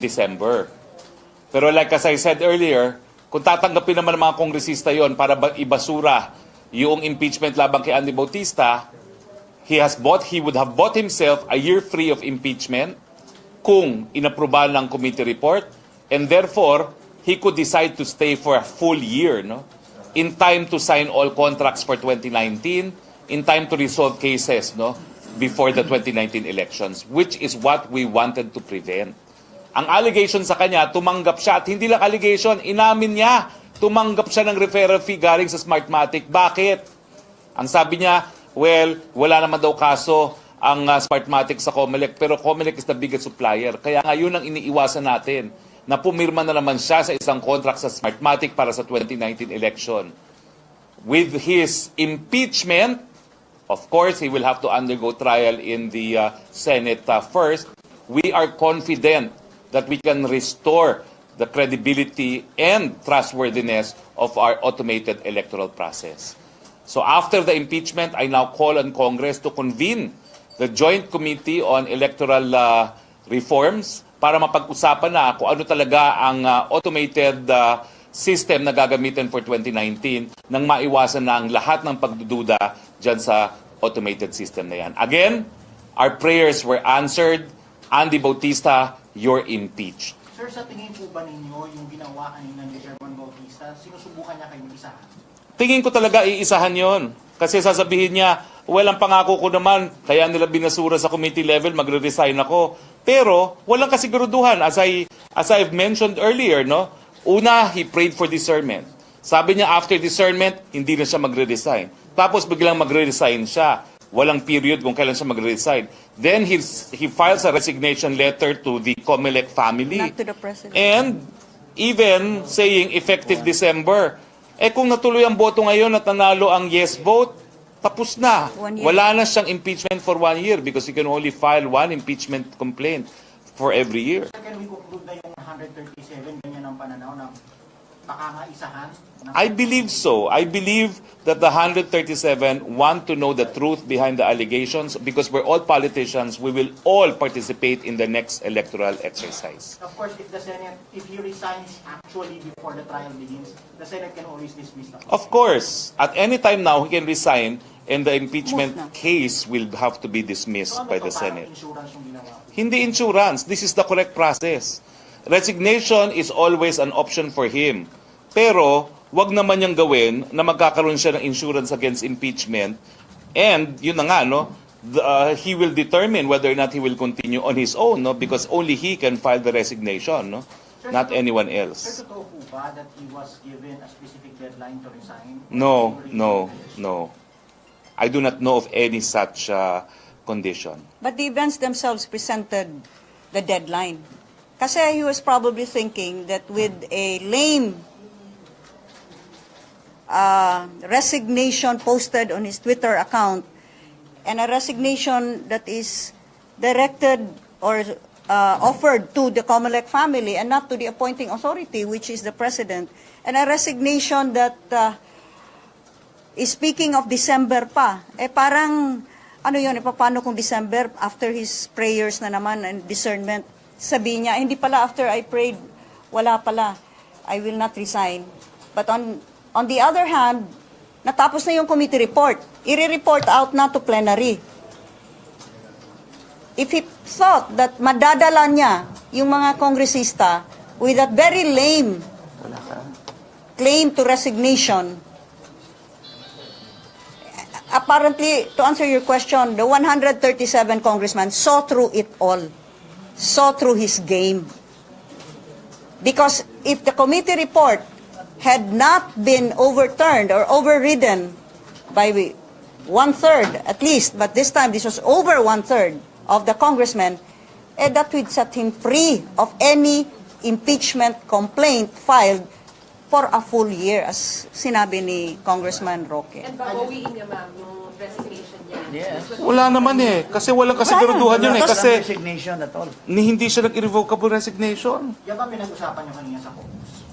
December. Pero like as I said earlier, kung tatanggapin naman ng mga kongresista yon para ibasura yung impeachment laban kay Andy Bautista, he would have bought himself a year free of impeachment kung inaprubahan ng committee report, and therefore he could decide to stay for a full year, no? In time to sign all contracts for 2019, in time to resolve cases, no, before the 2019 elections, which is what we wanted to prevent. Ang allegation sa kanya, tumanggap siya, at hindi lang allegation, inamin niya, tumanggap siya ng referral fee galing sa Smartmatic. Bakit? Ang sabi niya, well, wala naman daw kaso ang Smartmatic sa Comelec, pero Comelec is the biggest supplier. Kaya ngayon ang iniiwasan natin, na pumirma na naman siya sa isang contract sa Smartmatic para sa 2019 election. With his impeachment, of course, he will have to undergo trial in the Senate first. We are confident that we can restore the credibility and trustworthiness of our automated electoral process. So after the impeachment, I now call on Congress to convene the Joint Committee on Electoral Reforms para mapag-usapan na kung ano talaga ang automated system na gagamitin for 2019 nang maiwasan na ang lahat ng pagdududa dyan sa automated system na yan. Again, our prayers were answered. Andy Bautista, you're impeached. Sir, sa tingin po ba ninyo yung ginawa kanina ni Chairman Bautista, sinusubukan niya kayong isahan? Tingin ko talaga iisahan yon. Kasi sasabihin niya, well, ang pangako ko naman, kaya nila binasura sa committee level, magre-resign ako. Pero walang kasiguruduhan. As I've mentioned earlier, no? Una, he prayed for discernment. Sabi niya after discernment, hindi na siya magre-resign. Tapos biglang magre-resign siya. Walang period kung kailan siya magre-resign. Then he files a resignation letter to the Comelec family. Not to the president. And even saying effective December. Kung natuloy ang boto ngayon at nanalo ang yes vote, tapos na. Wala na siyang impeachment for 1 year because you can only file one impeachment complaint for every year. Can we conclude na yung 137 ganyan ang pananaw na pakangaisahan? I believe so. I believe that the 137 want to know the truth behind the allegations because we're all politicians. We will all participate in the next electoral exercise. Of course, if the Senate, if he resigns actually before the trial begins, the Senate can always dismiss the case. Of course. At any time now, he can resign and the impeachment case will have to be dismissed by the Senate. Insurance yung ginawa? Hindi insurance. This is the correct process. Resignation is always an option for him. Pero, wag naman niyang gawin na magkakaroon siya ng insurance against impeachment. And, yun na nga, no? He will determine whether or not he will continue on his own, no? Because only he can file the resignation, no? Sir, not anyone else. Sir, totoo po ba that he was given a specific deadline to resign? No. I do not know of any such condition. But the events themselves presented the deadline. Kasi he was probably thinking that with a lame resignation posted on his Twitter account and a resignation that is directed or offered to the Comelec family and not to the appointing authority, which is the president, and a resignation that is speaking of December pa, parang, ano yun, paano kung December, after his prayers na naman and discernment, sabihin niya, hindi pala after I prayed, wala pala, I will not resign. But on the other hand, natapos na yung committee report. I-report out na to plenary. If he thought that madadala niya yung mga kongresista with that very lame claim to resignation, apparently, to answer your question, the 137 congressmen saw through it all. Saw through his game. Because if the committee report had not been overturned or overridden by 1/3 at least, but this time this was over 1/3 of the congressmen, that would set him free of any impeachment complaint filed for a full year, as sinabi ni Congressman Roque. And babawiin niya, ma'am, yung resignation niya. Yes. Wala naman kasi walang kasiguruduhan yun kasi Resignation at all. hindi siya nag-irrevocable resignation. Yan ba pinag-usapan niyo kanina sa caucus?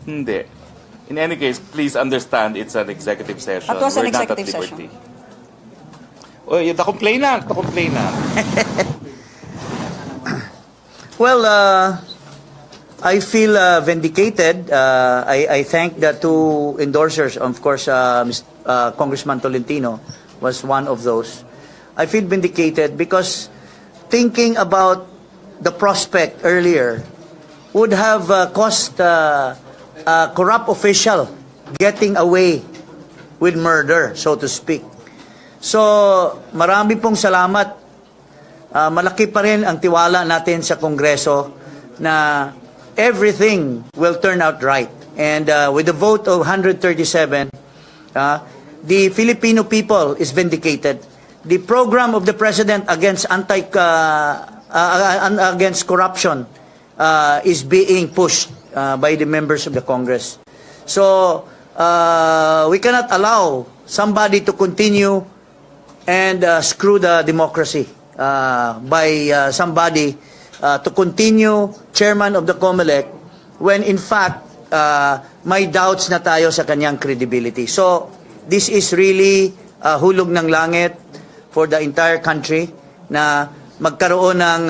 Hindi. In any case, please understand it's an executive session. It was an We're not at executive liberty. session. Oh, the complainant. Well, I feel vindicated. I thank the two endorsers. Of course, Congressman Tolentino was one of those. I feel vindicated because thinking about the prospect earlier would have caused a corrupt official getting away with murder, so to speak. So, marami pong salamat. Malaki pa rin ang tiwala natin sa Kongreso na everything will turn out right. And with the vote of 137, the Filipino people is vindicated. The program of the President against against corruption is being pushed by the members of the Congress. So, we cannot allow somebody to continue and screw the democracy by somebody to continue chairman of the Comelec when in fact may doubts na tayo sa kanyang credibility. So this is really hulog ng langit for the entire country na magkaroon ng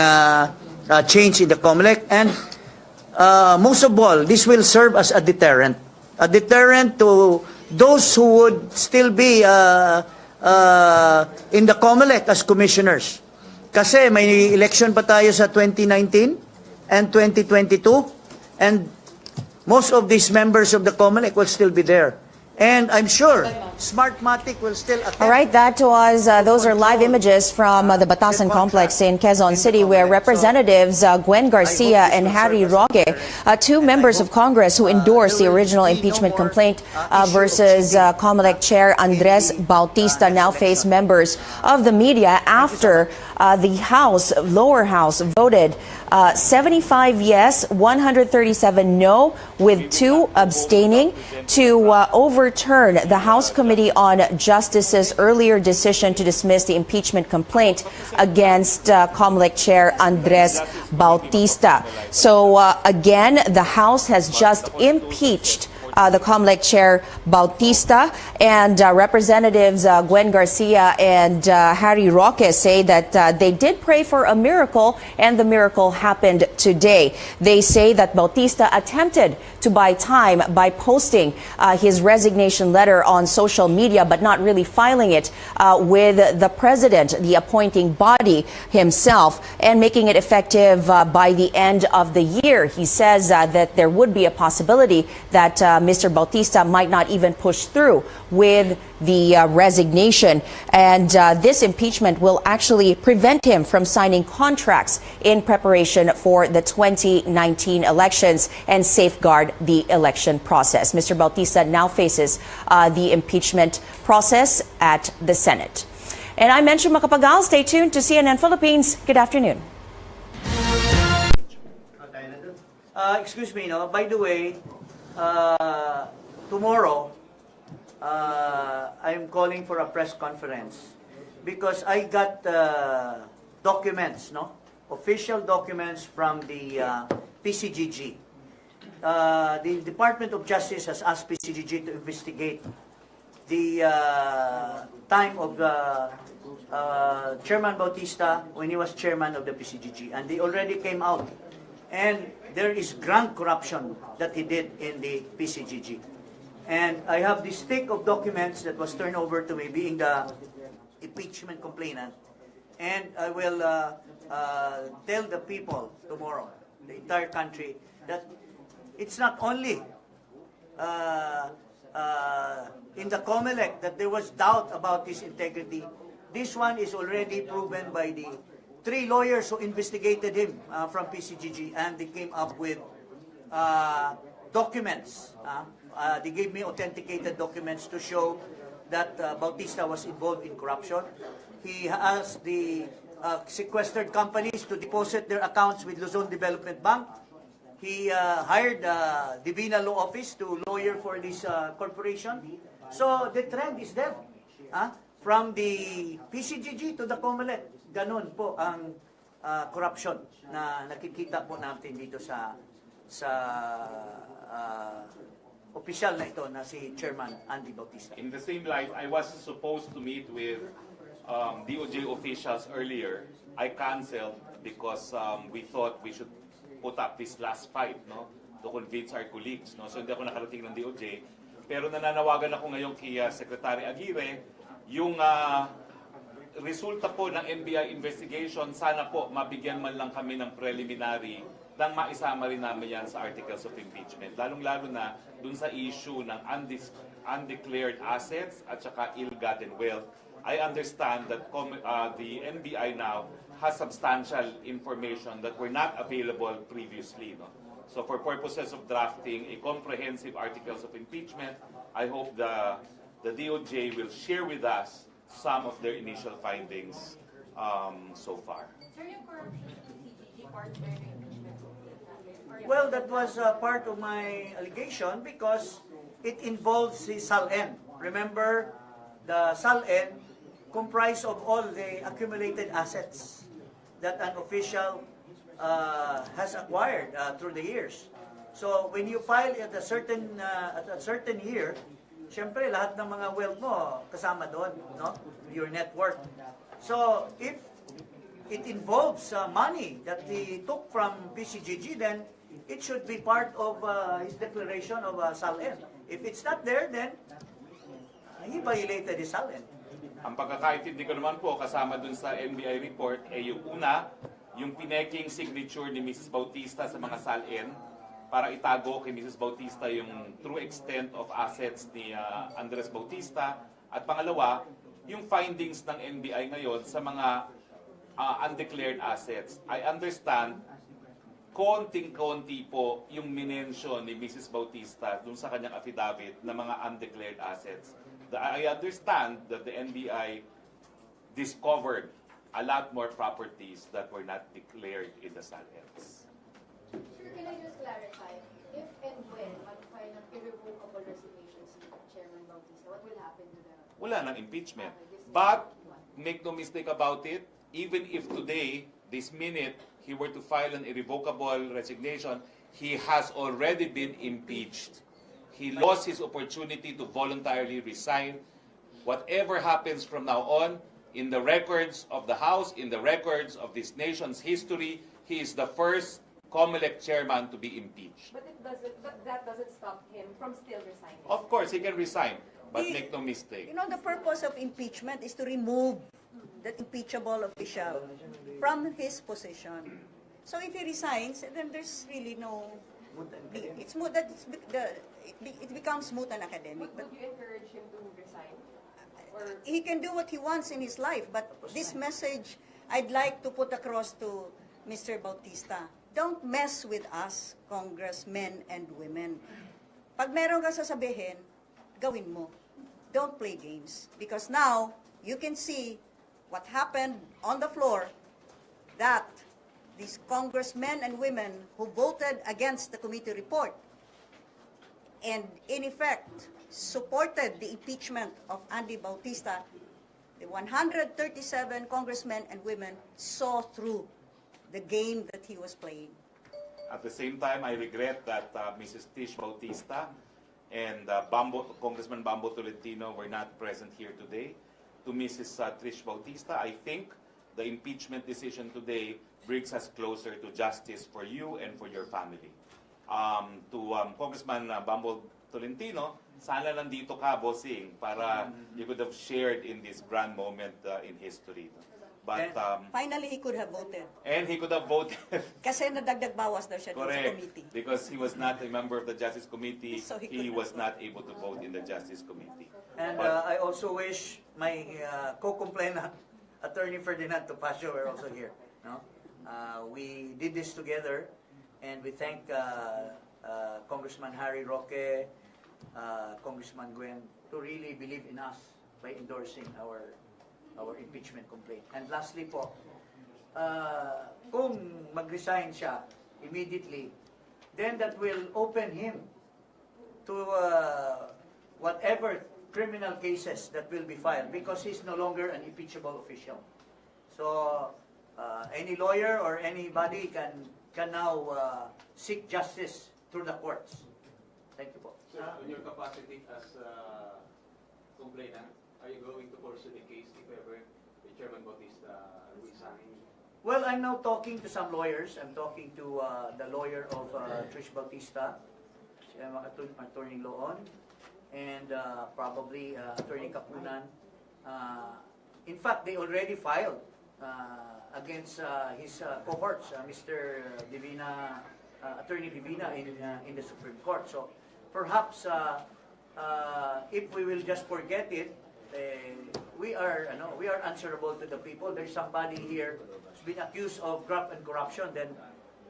change in the Comelec, and most of all, this will serve as a deterrent to those who would still be in the Comelec as commissioners. Kasi may election pa tayo sa 2019 and 2022, and most of these members of the Comelec will still be there. And I'm sure Smartmatic will still attend. All right, that was those are live images from the Batasan complex in Quezon City, where Representatives Gwen Garcia and Harry Roque, two members of Congress who endorsed the original impeachment complaint versus Comelec Chair Andres Bautista, now face members of the media after the lower house voted 75 yes, 137 no, with 2 abstaining to overturn the House Committee on Justice's earlier decision to dismiss the impeachment complaint against Comelec Chair Andres Bautista. So again, the House has just impeached the Comelec Chair Bautista, and Representatives Gwen Garcia and Harry Roque say that they did pray for a miracle, and the miracle happened today. They say that Bautista attempted to buy time by posting his resignation letter on social media, but not really filing it with the president, the appointing body himself, and making it effective by the end of the year. He says that there would be a possibility that Mr. Bautista might not even push through with the resignation. And this impeachment will actually prevent him from signing contracts in preparation for the 2019 elections and safeguard the election process. Mr. Bautista now faces the impeachment process at the Senate. And I'm Mention Macapagal. Stay tuned to CNN Philippines. Good afternoon. Excuse me, no? By the way, tomorrow, I'm calling for a press conference because I got documents, no? Official documents from the PCGG. The Department of Justice has asked PCGG to investigate the time of Chairman Bautista when he was chairman of the PCGG, and they already came out. And there is grand corruption that he did in the PCGG. And I have this stick of documents that was turned over to me, being the impeachment complainant. And I will tell the people tomorrow, the entire country, that it's not only in the Comelec that there was doubt about his integrity. This one is already proven by the 3 lawyers who investigated him from PCGG, and they came up with documents. They gave me authenticated documents to show that Bautista was involved in corruption. He asked the sequestered companies to deposit their accounts with Luzon Development Bank. He hired Divina Law Office to lawyer for this corporation. So the trend is there. From the PCGG to the Comelec. Ganon po ang corruption na nakikita po natin dito sa opisyal na ito na si Chairman Andy Bautista. In the same light, I was supposed to meet with DOJ officials earlier. I canceled because we thought we should put up this last fight, no, to convince our colleagues, no. So hindi ako nakarating ng DOJ, pero nananawagan ako ngayon kay Secretary Aguirre, yung resulta po ng NBI investigation, sana po mabigyan man lang kami ng preliminary nang maisama rin namin yan sa articles of impeachment. Lalong-lalo na dun sa issue ng undeclared assets at saka ill-gotten wealth. I understand that the NBI now has substantial information that were not available previously. No? So for purposes of drafting a comprehensive articles of impeachment, I hope the DOJ will share with us some of their initial findings so far. Sir, yung corruption sa CGG part where yung impeachment will Well, that was part of my allegation because it involves the SALN. Remember, the SALN comprised of all the accumulated assets that an official has acquired through the years. So when you file at a certain year, siyempre, lahat ng mga wealth mo kasama doon, no? Your net worth. So, if it involves money that he took from PCGG, then it should be part of his declaration of SALN. If it's not there, then he violated his SALN. Ang pagkakaintindi ko naman po, kasama dun sa NBI report, yung una, yung pineking signature ni Mrs. Bautista sa mga SALN, para itago kay Mrs. Bautista yung true extent of assets ni Andres Bautista. At pangalawa, yung findings ng NBI ngayon sa mga undeclared assets. I understand, konting-konti po yung minention ni Mrs. Bautista dun sa kanyang affidavit na mga undeclared assets. I understand that the NBI discovered a lot more properties that were not declared in the SALNs. Sir, can I just clarify? If and when mag-file ng irrevocable resignation si Chairman Bautista, what will happen to the... Wala nang impeachment. But, make no mistake about it, even if today, this minute, he were to file an irrevocable resignation, he has already been impeached. He lost his opportunity to voluntarily resign. Whatever happens from now on, in the records of the House, in the records of this nation's history, he is the first Comelec chairman to be impeached. But that doesn't stop him from still resigning. Of course, he can resign, but make no mistake. You know, the purpose of impeachment is to remove that impeachable official from his position. So if he resigns, then there's really no... It's moot, it becomes moot and academic. But Would you encourage him to resign? Or he can do what he wants in his life. But this message, I'd like to put across to Mr. Bautista. Don't mess with us, congressmen and women. Pag meron ka sasabihin, gawin mo. Don't play games. Because now, you can see what happened on the floor, that these congressmen and women who voted against the committee report and in effect supported the impeachment of Andy Bautista, the 137 congressmen and women saw through the game that he was playing. At the same time, I regret that Mrs. Tish Bautista and Congressman Bambo Tolentino were not present here today. To Mrs. Trish Bautista, I think the impeachment decision today brings us closer to justice for you and for your family. To Congressman Bambo Tolentino, sana nandito ka, bossing, para you could have shared in this grand moment in history. But Finally, he could have voted. and he could have voted. Kasi nadagdag bawas daw siya dun sa Correct. committee. Because he was not a member of the Justice Committee, So he he could was not able to vote in the Justice Committee. And But- I also wish my co-complainant, Attorney Ferdinand Topacio, were also here. No? We did this together, and we thank Congressman Harry Roque, Congressman Gwen, to really believe in us by endorsing our impeachment complaint. And lastly po, kung mag-resign siya immediately, then that will open him to whatever criminal cases that will be filed because he's no longer an impeachable official. So any lawyer or anybody can now seek justice through the courts. Thank you po. Sir, in your capacity as complainant, are you going to pursue the case if ever the Chairman Bautista resigns Well, I'm now talking to some lawyers. I'm talking to the lawyer of Trish Bautista, Attorney Loon, and probably Attorney Kapunan. In fact, they already filed against his cohorts, Mr. Divina, Attorney Divina in the Supreme Court. So perhaps if we will just forget it, we are answerable to the people. There's somebody here who's been accused of graft and corruption. Then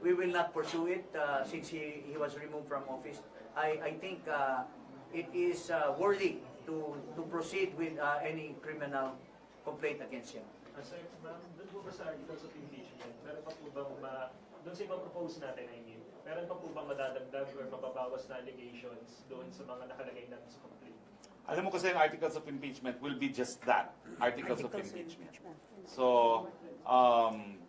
we will not pursue it since he was removed from office. I think it is worthy to proceed with any criminal complaint against him. Sir, ma'am, doon po ba sa articles of impeachment, meron pa po bang doon sa propose natin, I mean, meron pa po bang madadagdag or mababawas na allegations doon sa mga nakalagay natin sa complaint? Alam mo kasi ang articles of impeachment will be just that, articles of impeachment. So,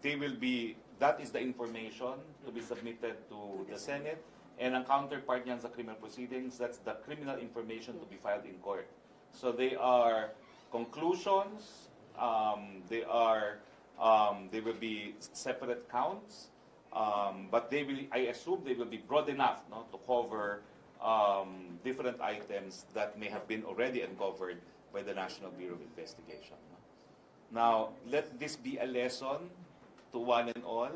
they will be, that is the information to be submitted to the Senate, and ang counterpart niyan sa criminal proceedings, that's the criminal information to be filed in court. So they are conclusions, they will be separate counts, but they will, I assume they will be broad enough, no, to cover different items that may have been already uncovered by the National Bureau of Investigation. Now, let this be a lesson to one and all.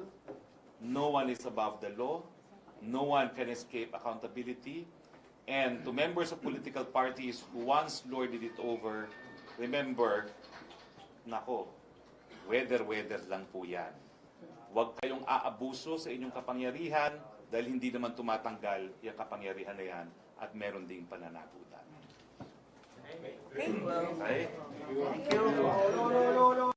No one is above the law. No one can escape accountability. And to members of political parties who once lorded it over, remember, nako, weather lang po yan. Huwag kayong aabuso sa inyong kapangyarihan dahil hindi naman tumatanggal yung kapangyarihan na yan at meron ding pananagutan. Okay, well, Okay? thank you.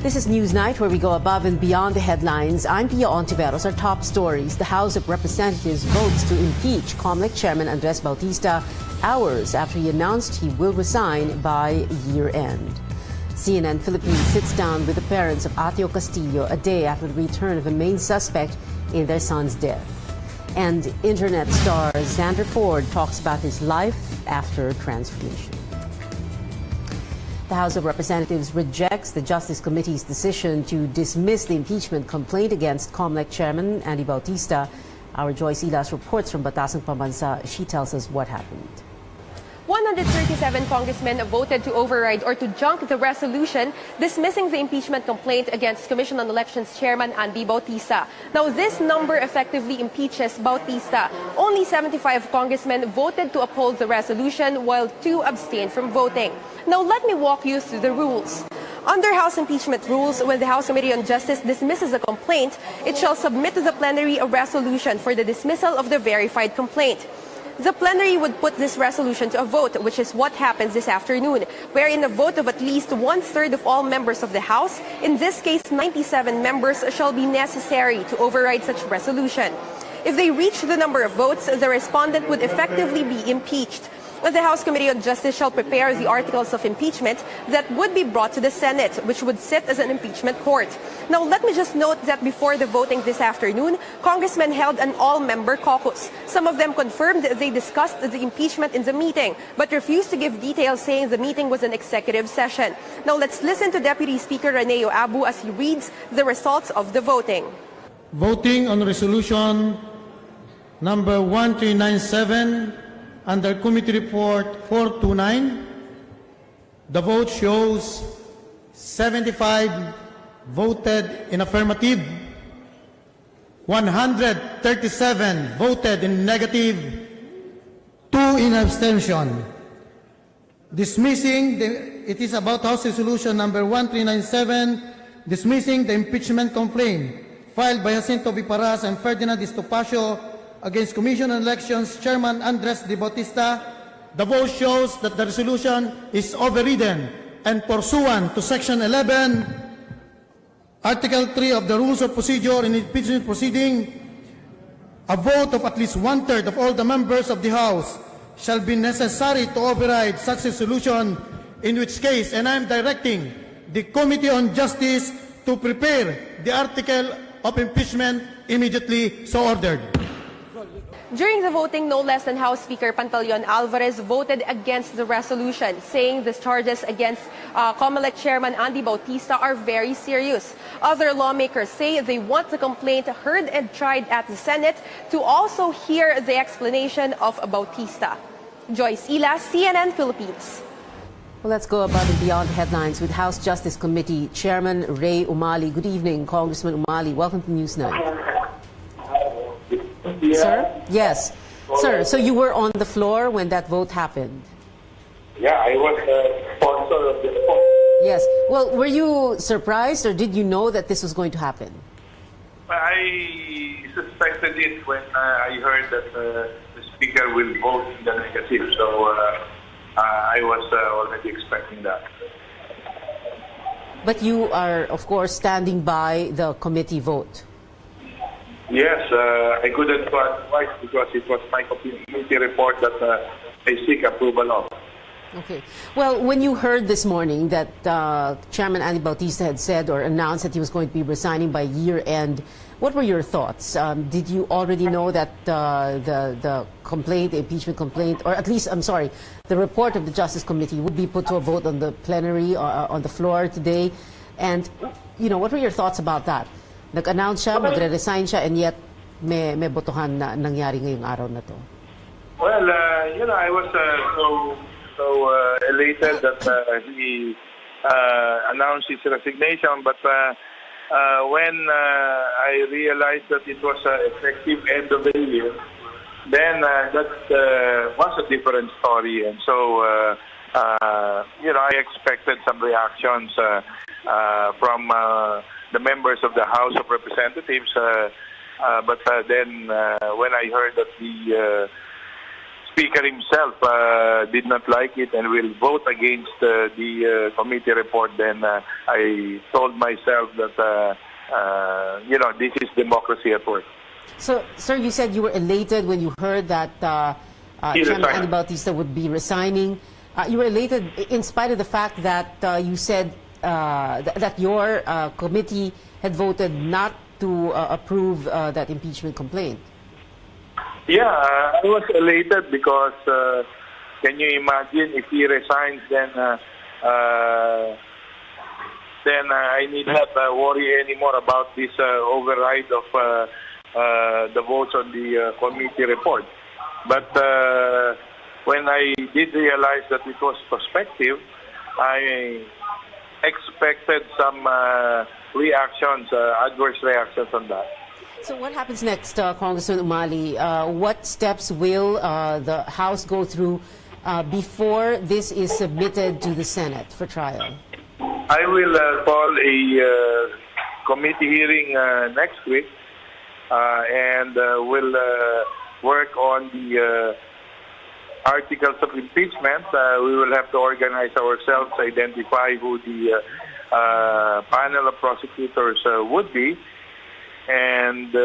This is Newsnight, where we go above and beyond the headlines. I'm Pia Ontiveros. Our top stories. The House of Representatives votes to impeach Comelec Chairman Andres Bautista hours after he announced he will resign by year-end. CNN Philippines sits down with the parents of Ateo Castillo a day after the return of a main suspect in their son's death. And internet star Xander Ford talks about his life after transformation. The House of Representatives rejects the Justice Committee's decision to dismiss the impeachment complaint against Comelec Chairman Andy Bautista. Our Joyce Ilas reports from Batasang Pambansa. She tells us what happened. 137 congressmen voted to override or to junk the resolution dismissing the impeachment complaint against Commission on Elections Chairman Andy Bautista. Now, this number effectively impeaches Bautista. Only 75 congressmen voted to uphold the resolution, while 2 abstained from voting. Now, let me walk you through the rules. Under House impeachment rules, when the House Committee on Justice dismisses a complaint, it shall submit to the plenary a resolution for the dismissal of the verified complaint. The plenary would put this resolution to a vote, which is what happens this afternoon, wherein a vote of at least 1/3 of all members of the House, in this case 97 members, shall be necessary to override such resolution. If they reach the number of votes, the respondent would effectively be impeached. The House Committee on Justice shall prepare the articles of impeachment that would be brought to the Senate, which would sit as an impeachment court. Now, let me just note that before the voting this afternoon, congressmen held an all-member caucus. Some of them confirmed they discussed the impeachment in the meeting, but refused to give details, saying the meeting was an executive session. Now, let's listen to Deputy Speaker Reneo Abu as he reads the results of the voting. Voting on resolution number 1397 under Committee Report 429, the vote shows 75 voted in affirmative, 137 voted in negative, 2 in abstention. It is about House Resolution number 1397, dismissing the impeachment complaint filed by Jacinto Viparas and Ferdinand Estopacio against Commission on Elections Chairman Andres Bautista. The vote shows that the resolution is overridden, and pursuant to Section 11, Article 3 of the Rules of Procedure in impeachment proceeding, a vote of at least 1/3 of all the members of the House shall be necessary to override such resolution, in which case, and I am directing the Committee on Justice to prepare the article of impeachment immediately so ordered. During the voting, no less than House Speaker Pantaleon Alvarez voted against the resolution, saying the charges against Comelec Chairman Andy Bautista are very serious. Other lawmakers say they want the complaint heard and tried at the Senate to also hear the explanation of Bautista. Joyce Ila, CNN Philippines. Well, let's go above and beyond the headlines with House Justice Committee Chairman Ray Umali. Good evening, Congressman Umali. Welcome to Newsnight. Sir? Yes. Sir, so you were on the floor when that vote happened? Yeah, I was sponsor of the vote. Yes. Well, were you surprised or did you know that this was going to happen? I suspected it when I heard that the Speaker will vote in the negative. So I was already expecting that. But you are, of course, standing by the committee vote. Yes, I couldn't go twice because it was my committee report that I seek approval of. Okay. Well, when you heard this morning that Chairman Andy Bautista had said or announced that he was going to be resigning by year-end, what were your thoughts? Did you already know that the complaint, the impeachment complaint, or at least, I'm sorry, the report of the Justice Committee would be put to a vote on the plenary or on the floor today? And, you know, what were your thoughts about that? Nag-announce siya, magre-resign siya, and yet may botohan na nangyari ngayong araw na to. Well, you know, I was so elated that he announced his resignation, but when I realized that it was effective end of the year, then that was a different story. And so, you know, I expected some reactions from the members of the House of Representatives, but then when I heard that the Speaker himself did not like it and will vote against the committee report, then I told myself that, you know, this is democracy at work. So, sir, you said you were elated when you heard that Chairman Andy Bautista would be resigning. You were elated in spite of the fact that you said that your committee had voted not to approve that impeachment complaint. Yeah, I was elated because can you imagine if he resigns, then I need not worry anymore about this override of the votes on the committee report. But when I did realize that it was prospective, I expected some reactions, adverse reactions on that. So what happens next, Congressman Umali? What steps will the House go through before this is submitted to the Senate for trial? I will call a committee hearing next week and will work on the articles of impeachment. We will have to organize ourselves, identify who the panel of prosecutors would be. And,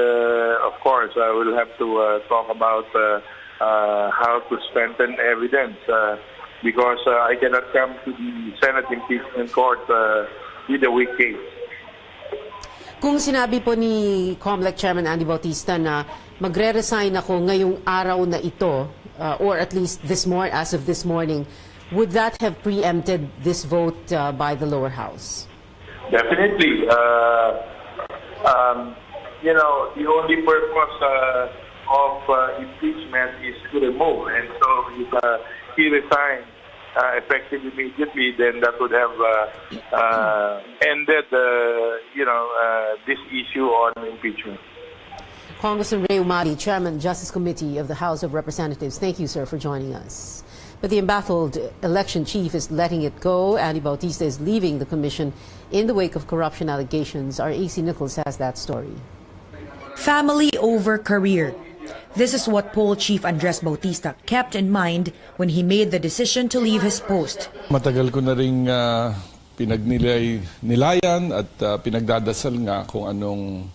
of course, we'll have to talk about how to strengthen evidence because I cannot come to the Senate impeachment court with a weak case. Kung sinabi po ni Comelec Chairman Andy Bautista na magre-resign ako ngayong araw na ito, or at least as of this morning, would that have preempted this vote by the lower house? Definitely. You know, the only purpose of impeachment is to remove. And so if he resigned effective immediately, then that would have ended, you know, this issue on impeachment. Congressman Ray Umali, Chairman, Justice Committee of the House of Representatives. Thank you, sir, for joining us. But the embattled election chief is letting it go. Andy Bautista is leaving the commission in the wake of corruption allegations. Our AC Nichols has that story. Family over career. This is what Poll Chief Andres Bautista kept in mind when he made the decision to leave his post. Matagal ko na ring nilayan at pinagdadasal nga kung anong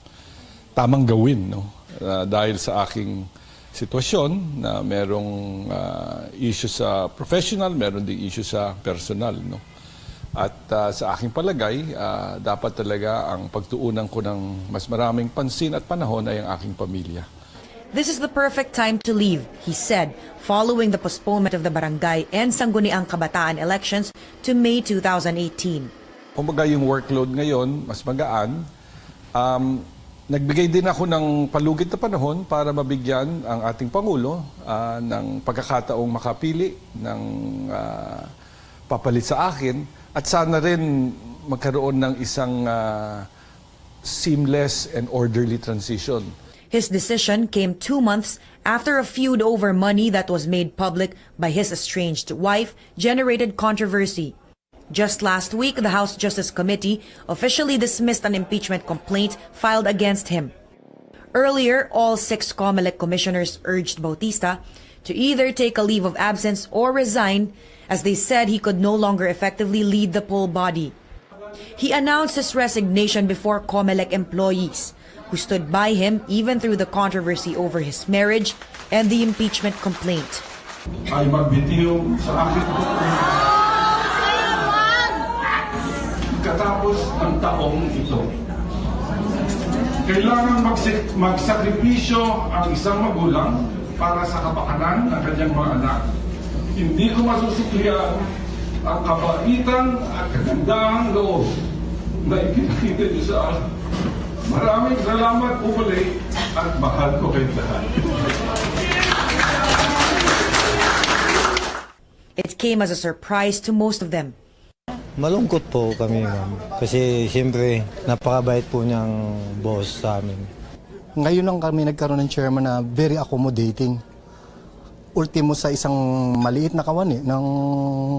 tamang gawin, no? Dahil sa aking sitwasyon na merong issue sa professional, meron ding issue sa personal, no? At sa aking palagay, dapat talaga ang pagtuunan ko ng mas maraming pansin at panahon ay ang aking pamilya. This is the perfect time to leave, he said, following the postponement of the barangay and Sangguniang Kabataan elections to May 2018. Kumbaga yung workload ngayon, mas magaan. Nagbigay din ako ng palugit na panahon para mabigyan ang ating Pangulo ng pagkakataong makapili ng papalit sa akin at sana rin magkaroon ng isang seamless and orderly transition. His decision came 2 months after a feud over money that was made public by his estranged wife generated controversy. Just last week, the House Justice Committee officially dismissed an impeachment complaint filed against him. Earlier, all 6 Comelec commissioners urged Bautista to either take a leave of absence or resign, as they said he could no longer effectively lead the poll body. He announced his resignation before Comelec employees, who stood by him even through the controversy over his marriage and the impeachment complaint. Ay magbitiw sa akin katapos ng taong ito. Kailangan magsakripisyo ang isang magulang para sa kapakanan ng kanyang mga anak. Hindi ko masusuklian ang kabaitan at kagandahang loob na ipinakita niyo sa akin. Maraming salamat po muli at mahal ko kayo lahat. It came as a surprise to most of them. Malungkot po kami, ma'am. Kasi siyempre, napakabait po niyang boss sa amin. Ngayon lang kami nagkaroon ng chairman na very accommodating. Ultimo sa isang maliit na kawani ng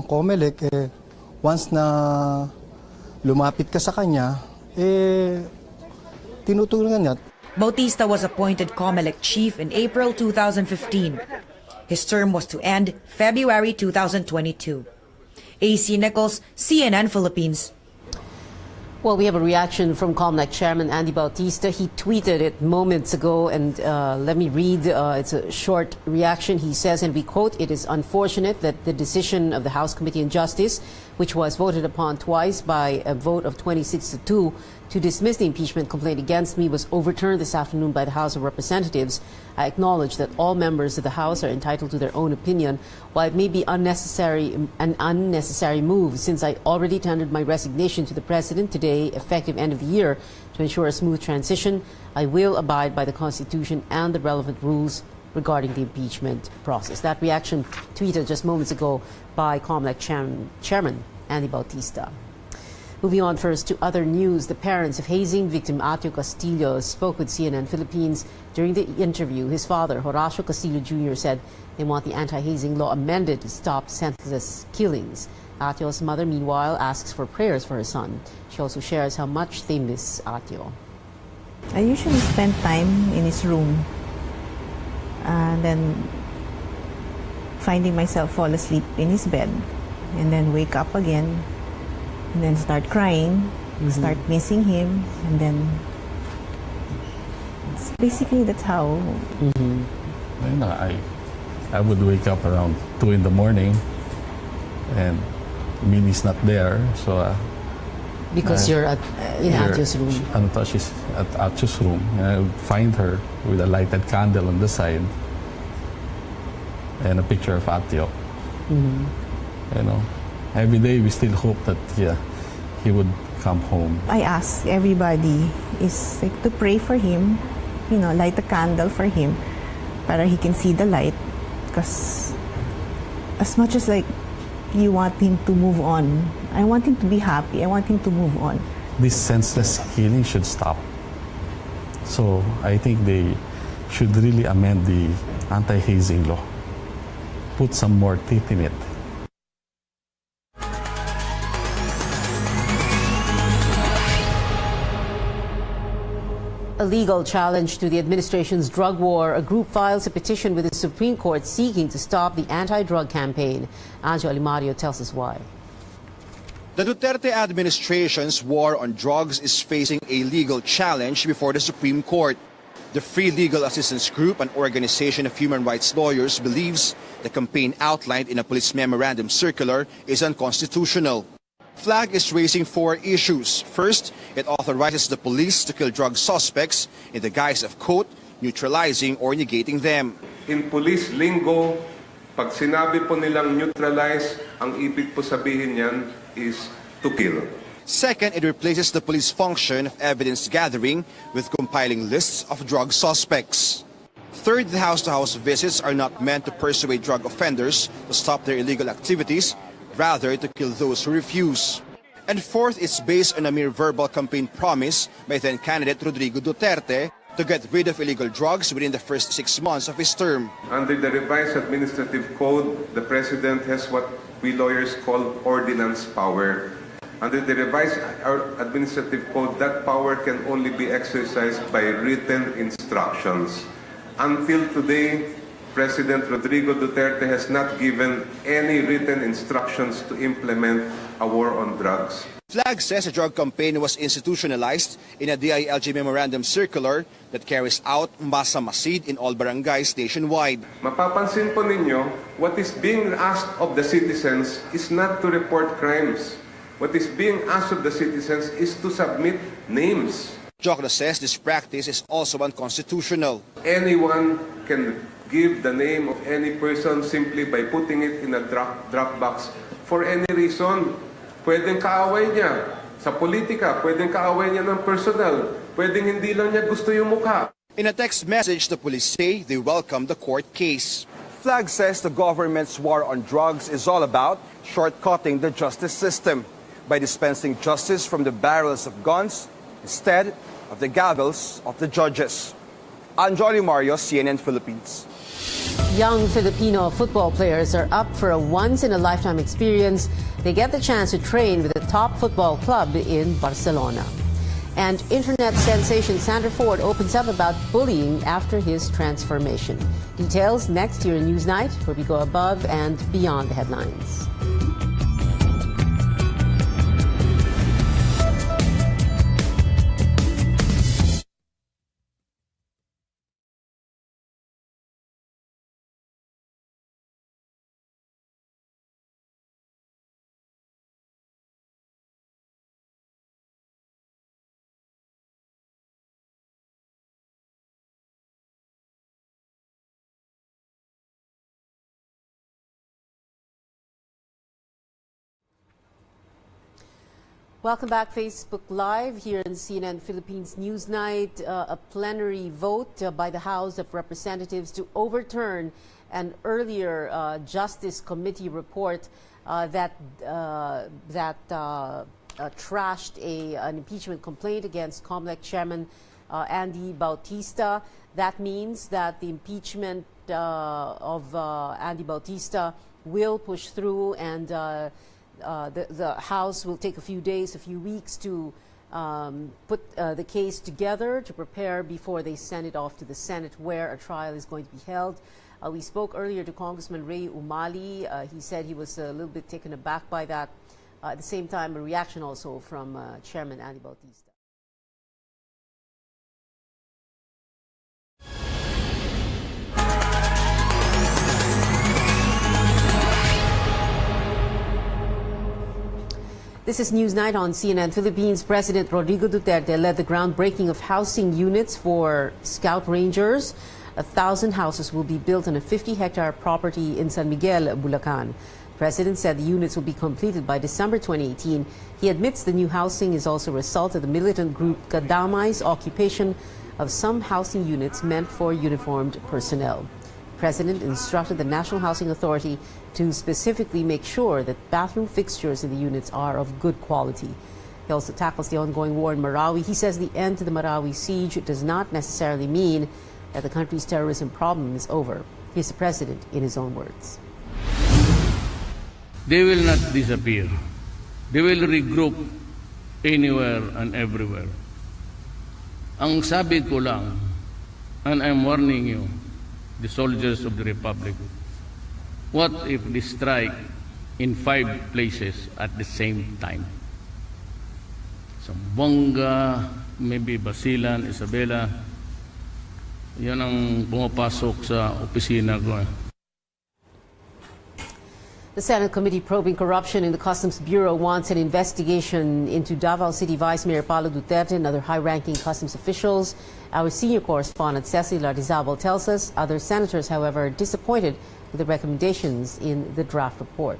Comelec, once na lumapit ka sa kanya, tinutulungan niya. Bautista was appointed Comelec Chief in April 2015. His term was to end February 2022. AC Nichols, CNN Philippines. Well, we have a reaction from Comelec Chairman Andy Bautista. He tweeted it moments ago, and let me read. It's a short reaction. He says, and we quote, "It is unfortunate that the decision of the House Committee on Justice, which was voted upon twice by a vote of 26-2 to dismiss the impeachment complaint against me, was overturned this afternoon by the House of Representatives. I acknowledge that all members of the House are entitled to their own opinion. While it may be an unnecessary move, since I already tendered my resignation to the President today, effective end of the year, to ensure a smooth transition, I will abide by the Constitution and the relevant rules regarding the impeachment process." That reaction tweeted just moments ago by Comelec Chairman Andy Bautista. Moving on first to other news, the parents of hazing victim Atio Castillo spoke with CNN Philippines. During the interview, his father, Horacio Castillo Jr., said they want the anti-hazing law amended to stop senseless killings. Atio's mother, meanwhile, asks for prayers for her son. She also shares how much they miss Atio. I usually spend time in his room and then finding myself fall asleep in his bed and then wake up again and then start crying, start missing him, and then basically that's how. I would wake up around 2 in the morning and Minnie's not there, so because you're in Atio's room. She's at Atio's room, and I would find her with a lighted candle on the side and a picture of Atio. You know, every day we still hope that he would come home. I ask everybody is like to pray for him, light a candle for him, para he can see the light. Because as much as like you want him to move on, I want him to be happy. I want him to move on. This senseless killing should stop. So I think they should really amend the anti-hazing law. Put some more teeth in it. A legal challenge to the administration's drug war. A group files a petition with the Supreme Court seeking to stop the anti-drug campaign. Anjo Alimario tells us why. The Duterte administration's war on drugs is facing a legal challenge before the Supreme Court. The Free Legal Assistance Group, an organization of human rights lawyers, believes the campaign outlined in a police memorandum circular is unconstitutional. FLAG is raising 4 issues. First, it authorizes the police to kill drug suspects in the guise of, quote, neutralizing or negating them. In police lingo, pag sinabi po nilang neutralize, ang ibig po sabihin niyan is to kill. Second, it replaces the police function of evidence gathering with compiling lists of drug suspects. Third, the house-to-house visits are not meant to persuade drug offenders to stop their illegal activities, rather to kill those who refuse. And fourth, it's based on a mere verbal campaign promise by then-candidate Rodrigo Duterte to get rid of illegal drugs within the first 6 months of his term. Under the revised administrative code, the President has what we lawyers call ordinance power. Under the revised administrative code, that power can only be exercised by written instructions. Until today, President Rodrigo Duterte has not given any written instructions to implement a war on drugs. Flag says a drug campaign was institutionalized in a DILG memorandum circular that carries out Masa Masid in all barangays nationwide. Mapapansin po ninyo, what is being asked of the citizens is not to report crimes. What is being asked of the citizens is to submit names. Jokno says this practice is also unconstitutional. Anyone can give the name of any person simply by putting it in a drop box for any reason. Pwedeng kaaway niya sa politika, pwedeng kaaway niya ng personal, pwedeng hindi lang niya gusto yung mukha. In a text message, the police say they welcome the court case. Flag says the government's war on drugs is all about shortcutting the justice system by dispensing justice from the barrels of guns instead of the gavels of the judges. Anjoli Mario, CNN Philippines. Young Filipino football players are up for a once-in-a-lifetime experience. They get the chance to train with the top football club in Barcelona. And internet sensation Sandra Ford opens up about bullying after his transformation. Details next here in Newsnight, where we go above and beyond the headlines. Welcome back, Facebook Live here in CNN Philippines Newsnight. A plenary vote by the House of Representatives to overturn an earlier Justice Committee report that trashed an impeachment complaint against Comelec Chairman Andy Bautista. That means that the impeachment of Andy Bautista will push through, and the House will take a few days, a few weeks to put the case together to prepare before they send it off to the Senate, where a trial is going to be held. We spoke earlier to Congressman Ray Umali. He said he was a little bit taken aback by that. At the same time, a reaction also from Chairman Andy Bautista. This is Newsnight on CNN Philippines. President Rodrigo Duterte led the groundbreaking of housing units for Scout Rangers. 1,000 houses will be built on a 50-hectare property in San Miguel, Bulacan. The President said the units will be completed by December 2018. He admits the new housing is also a result of the militant group Kadamai's occupation of some housing units meant for uniformed personnel. The President instructed the National Housing Authority to specifically make sure that bathroom fixtures in the units are of good quality. He also tackles the ongoing war in Marawi. He says the end to the Marawi siege does not necessarily mean that the country's terrorism problem is over. Here's the President in his own words. They will not disappear. They will regroup anywhere and everywhere. Ang sabi ko lang, and I'm warning you, the soldiers of the Republic, what if they strike in 5 places at the same time? Zamboanga, maybe Basilan, Isabela, yan ang pumapasok sa opisina ko. The Senate committee probing corruption in the Customs Bureau wants an investigation into Davao City Vice Mayor Paulo Duterte and other high-ranking customs officials. Our senior correspondent Cecily Lardizabal tells us other senators, however, are disappointed with the recommendations in the draft report.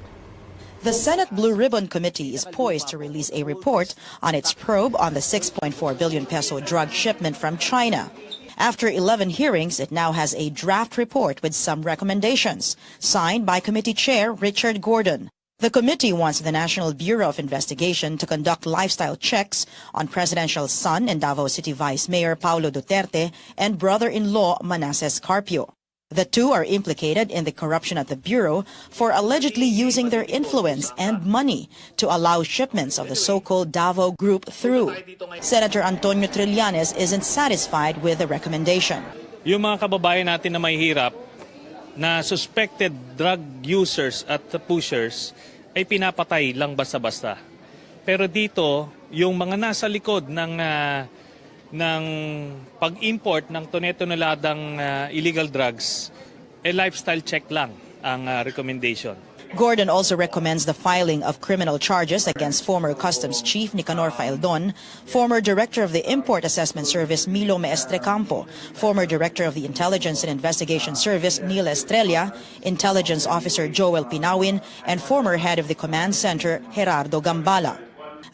The Senate Blue Ribbon Committee is poised to release a report on its probe on the 6.4 billion peso drug shipment from China. After 11 hearings, it now has a draft report with some recommendations, signed by Committee Chair Richard Gordon. The committee wants the National Bureau of Investigation to conduct lifestyle checks on presidential son and Davao City Vice Mayor Paulo Duterte and brother-in-law Manasseh Carpio. The two are implicated in the corruption at the Bureau for allegedly using their influence and money to allow shipments of the so-called Davao Group through. Senator Antonio Trillanes isn't satisfied with the recommendation. Yung mga kababayan natin na mahihirap na suspected drug users at pushers ay pinapatay lang basta-basta. Pero dito, yung mga nasa likod ng pag-import ng tonelalang illegal drugs, lifestyle check lang ang recommendation. Gordon also recommends the filing of criminal charges against former Customs Chief Nicanor Faeldon, former Director of the Import Assessment Service Milo Maestrecampo, former Director of the Intelligence and Investigation Service Neil Estrella, Intelligence Officer Joel Pinawin, and former Head of the Command Center Gerardo Gambala.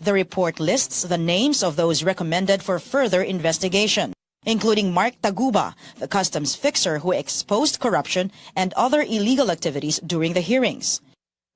The report lists the names of those recommended for further investigation, including Mark Taguba, the customs fixer who exposed corruption and other illegal activities during the hearings.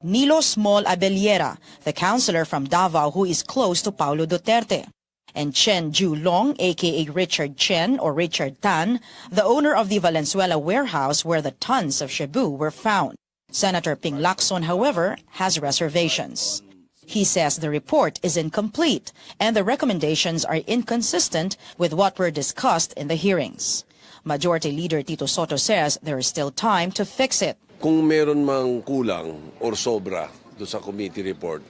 Nilo Small Abellera, the councillor from Davao who is close to Paulo Duterte. And Chen Ju Long, a.k.a. Richard Chen or Richard Tan, the owner of the Valenzuela warehouse where the tons of Cebu were found. Senator Ping Lacson, however, has reservations. He says the report is incomplete and the recommendations are inconsistent with what were discussed in the hearings. Majority Leader Tito Soto says there is still time to fix it. Kung meron mang kulang or sobra do sa committee report,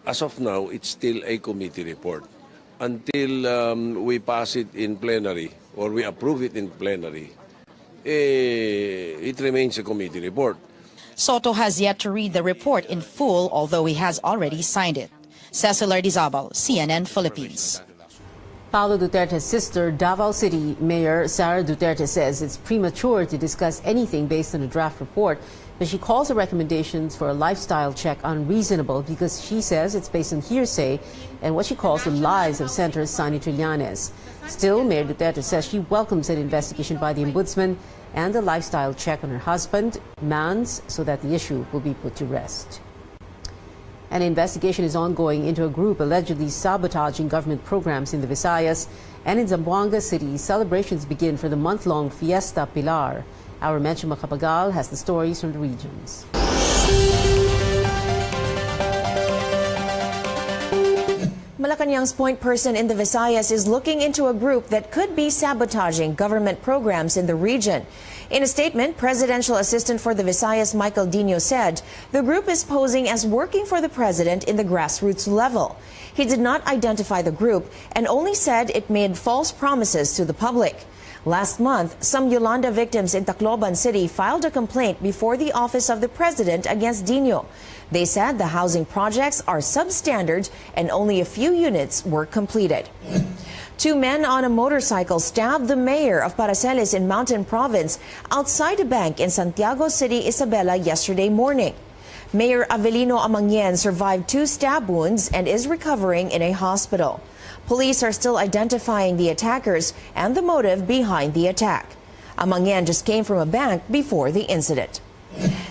as of now, it's still a committee report. Until we pass it in plenary or we approve it in plenary, it remains a committee report. Soto has yet to read the report in full, although he has already signed it. Cecily Lardizabal, CNN Philippines. Paulo Duterte's sister, Davao City Mayor Sara Duterte, says it's premature to discuss anything based on a draft report, but she calls the recommendations for a lifestyle check unreasonable because she says it's based on hearsay and what she calls the lies of Senator Sonny Trillanes. Still, Mayor Duterte says she welcomes an investigation by the Ombudsman and a lifestyle check on her husband, Mans, so that the issue will be put to rest. An investigation is ongoing into a group allegedly sabotaging government programs in the Visayas, and in Zamboanga City, celebrations begin for the month-long Fiesta Pilar. Our Mencho Macapagal has the stories from the regions. Malacanang's point person in the Visayas is looking into a group that could be sabotaging government programs in the region. In a statement, Presidential Assistant for the Visayas Michael Dino said the group is posing as working for the president in the grassroots level. He did not identify the group and only said it made false promises to the public. Last month, some Yolanda victims in Tacloban City filed a complaint before the office of the president against Dino. They said the housing projects are substandard and only a few units were completed. Two men on a motorcycle stabbed the mayor of Paracelis in Mountain Province outside a bank in Santiago City, Isabela yesterday morning. Mayor Avelino Amangien survived 2 stab wounds and is recovering in a hospital. Police are still identifying the attackers and the motive behind the attack. Amangien just came from a bank before the incident.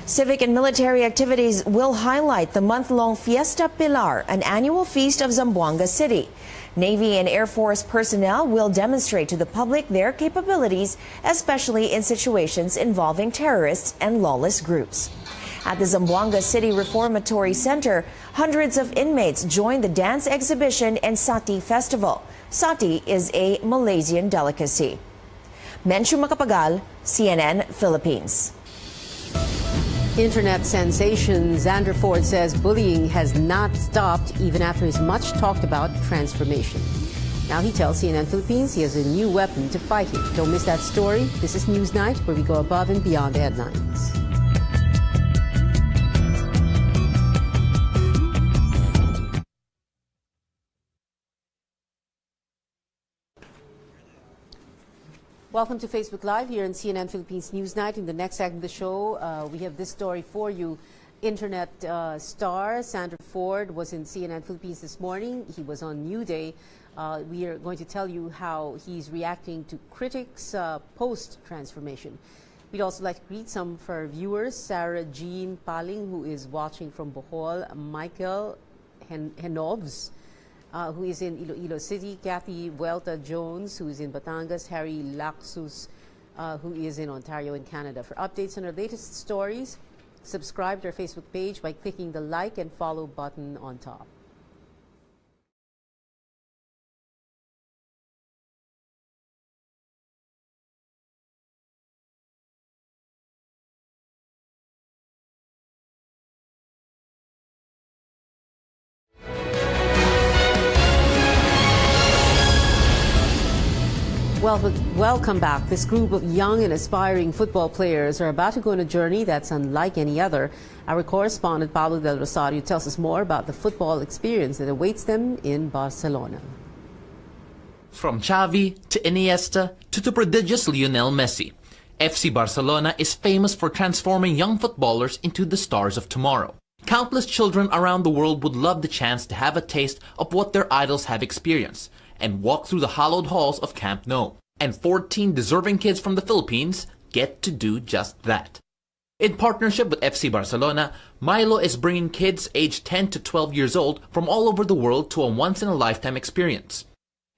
Civic and military activities will highlight the month-long Fiesta Pilar, an annual feast of Zamboanga City. Navy and Air Force personnel will demonstrate to the public their capabilities, especially in situations involving terrorists and lawless groups. At the Zamboanga City Reformatory Center, hundreds of inmates joined the dance exhibition and Sati Festival. Sati is a Malaysian delicacy. Mencho Macapagal, CNN Philippines. Internet sensation Xander Ford says bullying has not stopped even after his much talked about transformation. Now he tells CNN Philippines he has a new weapon to fight it. Don't miss that story. This is Newsnight, where we go above and beyond the headlines. Welcome to Facebook Live here on CNN Philippines Newsnight. In the next segment of the show, we have this story for you. Internet star Sandra Ford was in CNN Philippines this morning. He was on New Day. We are going to tell you how he's reacting to critics' post-transformation. We'd also like to greet some of our viewers, Sarah Jean Paling, who is watching from Bohol, Michael Henovs, who is in Iloilo City, Kathy Vuelta Jones, who is in Batangas, Harry Laxus, who is in Ontario in Canada. For updates on our latest stories, subscribe to our Facebook page by clicking the like and follow button on top. Welcome back. This group of young and aspiring football players are about to go on a journey that's unlike any other. Our correspondent Pablo Del Rosario tells us more about the football experience that awaits them in Barcelona. From Xavi to Iniesta to the prodigious Lionel Messi, FC Barcelona is famous for transforming young footballers into the stars of tomorrow. Countless children around the world would love the chance to have a taste of what their idols have experienced and walk through the hallowed halls of Camp Nou. And 14 deserving kids from the Philippines get to do just that. In partnership with FC Barcelona, Milo is bringing kids aged 10 to 12 years old from all over the world to a once-in-a-lifetime experience.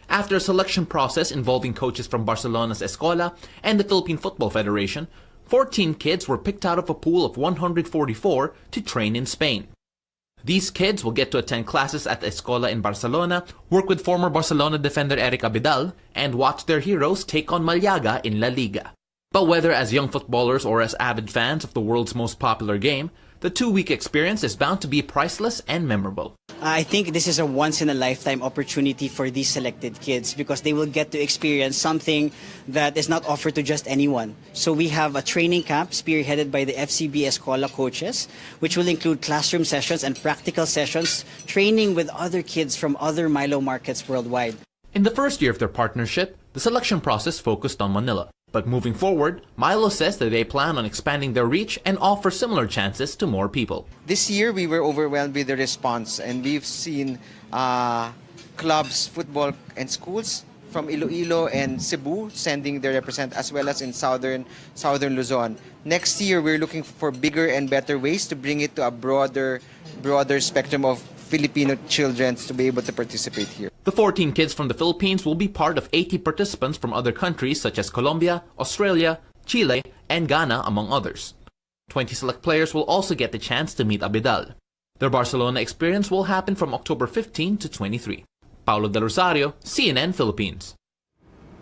After a selection process involving coaches from Barcelona's Escola and the Philippine Football Federation, 14 kids were picked out of a pool of 144 to train in Spain. These kids will get to attend classes at Escola in Barcelona, work with former Barcelona defender Eric Abidal, and watch their heroes take on Malaga in La Liga. But whether as young footballers or as avid fans of the world's most popular game, the 2-week experience is bound to be priceless and memorable. I think this is a once-in-a-lifetime opportunity for these selected kids because they will get to experience something that is not offered to just anyone. So we have a training camp spearheaded by the FCB Escola coaches, which will include classroom sessions and practical sessions, training with other kids from other Milo markets worldwide. In the first year of their partnership, the selection process focused on Manila. But moving forward, Milo says that they plan on expanding their reach and offer similar chances to more people. This year, we were overwhelmed with the response, and we've seen clubs, football, and schools from Iloilo and Cebu sending their representatives, as well as in southern Luzon. Next year, we're looking for bigger and better ways to bring it to a broader spectrum of Filipino children to be able to participate here. The 14 kids from the Philippines will be part of 80 participants from other countries such as Colombia, Australia, Chile, and Ghana, among others. 20 select players will also get the chance to meet Abidal. Their Barcelona experience will happen from October 15 to 23. Paulo Del Rosario, CNN Philippines.